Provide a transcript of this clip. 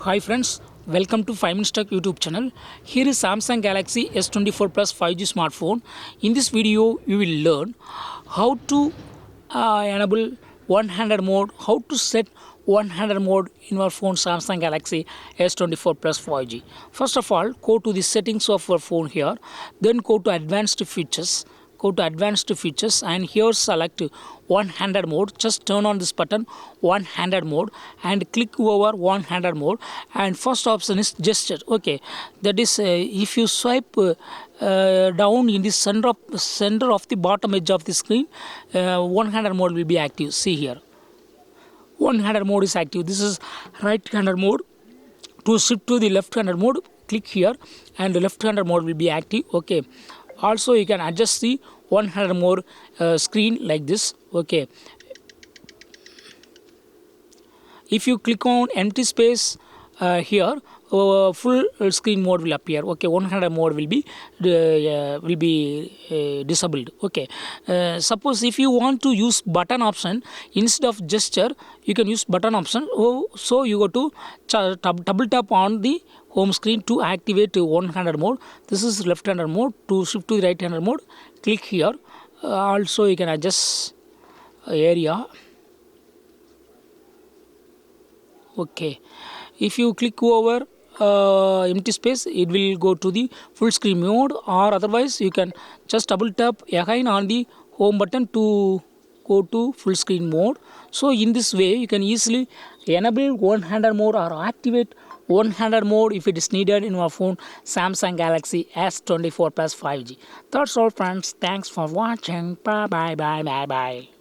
Hi friends, welcome to 5 Minutes Tech YouTube channel. Here is Samsung Galaxy S24 Plus 5G smartphone. In this video, you will learn how to enable one-handed mode, how to set one-handed mode in your phone Samsung Galaxy S24 Plus 5G. First of all, go to the settings of your phone here, then go to advanced features. Go to advanced features and here select one-handed mode. Just turn on this button one-handed mode and click over one-handed mode, and first option is gesture. Okay, that is if you swipe down in the center of the bottom edge of the screen, one-handed mode will be active. See here, one-handed mode is active. This is right-handed mode. To shift to the left-handed mode, click here and the left-handed mode will be active. Okay, also you can adjust the one-handed mode screen like this. Okay, if you click on empty space here, full screen mode will appear. Okay, one-handed mode will be disabled. Okay, suppose if you want to use button option instead of gesture, you can use button option. So you go to double tap on the home screen to activate one-handed mode. This is left-handed mode. To shift to the right-handed mode, click here. Also you can adjust area. Okay, if you click over empty space, it will go to the full screen mode, or otherwise you can just double tap again on the home button to go to full screen mode. So in this way you can easily enable one-handed mode or activate one-handed mode if it is needed in your phone Samsung Galaxy S24 Plus 5G. That's all friends. Thanks for watching. Bye bye bye bye bye.